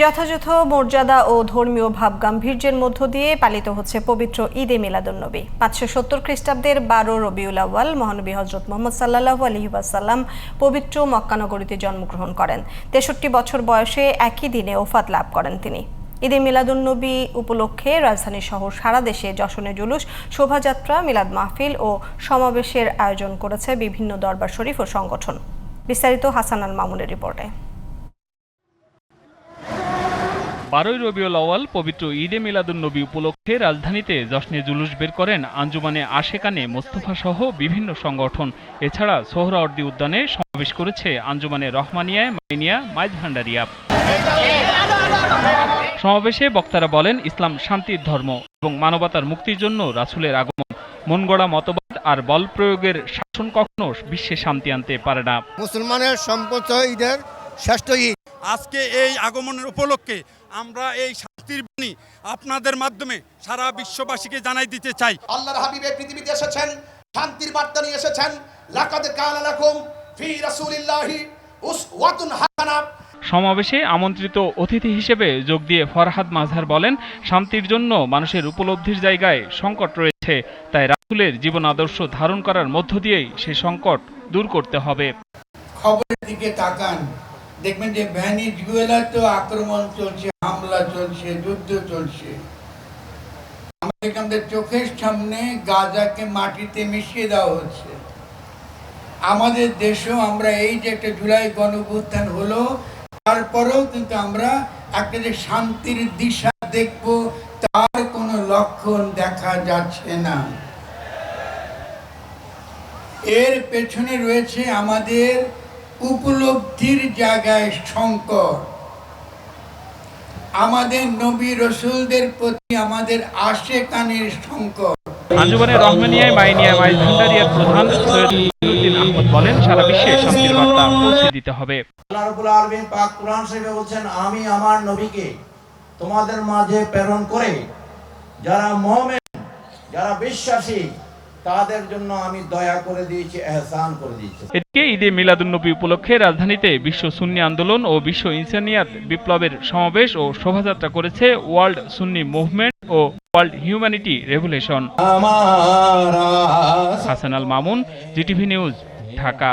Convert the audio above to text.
যথাযথ মর্যাদা ও ধর্মীয় ভাবগাম্ভীর্যের মধ্য দিয়ে পালিত হচ্ছে পবিত্র ঈদে মিলাদুন্নবী। 570 খ্রিস্টাব্দের 12 রবিউল আউয়াল মহানবী হযরত মুহাম্মদ সাল্লাল্লাহু আলাইহি ওয়াসাল্লাম পবিত্র মক্কা নগরীতে জন্মগ্রহণ করেন। 63 বছর বয়সে একই দিনে ওফাত লাভ করেন তিনি। ঈদে মিলাদুন্নবী উপলক্ষে রাজধানী সহ সারা দেশে জশনে জুলুস, শোভাযাত্রা, মিলাদ মাহফিল ও সমাবেশের আয়োজন করেছে বিভিন্ন দরবার শরীফ ও সংগঠন। বিস্তারিত হাসান আল মামুনের রিপোর্টে। 12 রবিউল আউয়াল পবিত্র ঈদে মিলাদুন্নবী উপলক্ষে রাজধানীতে জশ্নে জুলুস বের করেন আঞ্জুমানে আশেকানে মোস্তফা সহ বিভিন্ন সংগঠন। এছাড়া সোহরাওয়ার্দী উদ্যানে সমাবেশ করেছে আঞ্জুমানে রহমানিয়া, মাইনিয়া, মাইজভান্ডারিয়া। সমাবেশে বক্তারা বলেন, ইসলাম শান্তির ধর্ম এবং মানবতার মুক্তির জন্য রাসূলের আগমন। মন গড়া মতবাদ আর বল প্রয়োগের শাসন কখনো বিশ্বে শান্তি আনতে পারে না। মুসলমানের সম্পদ ঈদের শ্রেষ্ঠ ঈদ। আজকে এই আগমনের উপলক্ষে আমরা এই শান্তির বাণী আপনাদের মাধ্যমে সারা বিশ্ববাসীকে জানাই দিতে চাই। আল্লাহর হাবিব পৃথিবীতে এসেছেন, শান্তির বার্তা নিয়ে এসেছেন। লাকাদ কানা লাকুম ফি রাসূলিল্লাহি উসওয়াতুন হাসানাহ। সমাবেশে আমন্ত্রিত অতিথি হিসেবে যোগ দিয়ে ফরহাদ মাজহার বলেন, শান্তির জন্য মানুষের উপলব্ধির জায়গায় সংকট রয়েছে, তাই রাসূলের জীবন আদর্শ ধারণ করার মধ্য দিয়েই সে সংকট দূর করতে হবে। খবরের দিকে তাকান, দেখবেন যে ভেনেজুয়েলাতে আক্রমণ চলছে, হামলা চলছে, যুদ্ধ চলছে। আমাদের চোখের সামনে গাজাকে মাটিতে মিশিয়ে দেওয়া হচ্ছে। আমাদের দেশেও আমরা এই যে একটা জুলাই গণঅভ্যুত্থান হলো, তারপরেও কিন্তু আমরা একটা যে শান্তির দিশা দেখব, তার কোনো লক্ষণ দেখা যাচ্ছে না। এর পেছনে রয়েছে আমাদের উপলব্ধির জায়গায় সংকট, আমাদের নবী রসুলদের প্রতি আমাদের আশেকানের সংকট। আঞ্জুমানে রহমানিয়ায়, মাইনিয়া, মাইজভান্ডারিয়ার প্রধান সৈয়দ মুহিউদ্দিন আহমদ বলেন, সারা বিশ্বে শান্তির বার্তা পৌঁছে দিতে হবে। আল্লাহ রাব্বুল আলামিন পাক কোরআন শরীফে বলছেন, আমি আমার নবীকে তোমাদের মাঝে প্রেরণ করে যারা মুমিন, যারা বিশ্বাসী, তাদের জন্য আমি দয়া করে দিয়েছি, ইহসান করে দিয়েছি। এদিকে ঈদে মিলাদুন্নবী উপলক্ষে রাজধানীতে বিশ্ব সুন্নি আন্দোলন ও বিশ্ব ইনসানিয়াত বিপ্লবের সমাবেশ ও শোভাযাত্রা করেছে ওয়ার্ল্ড সুন্নি মুভমেন্ট ও world humanity revolution. Hasan Al Mamun, GTV news, Dhaka.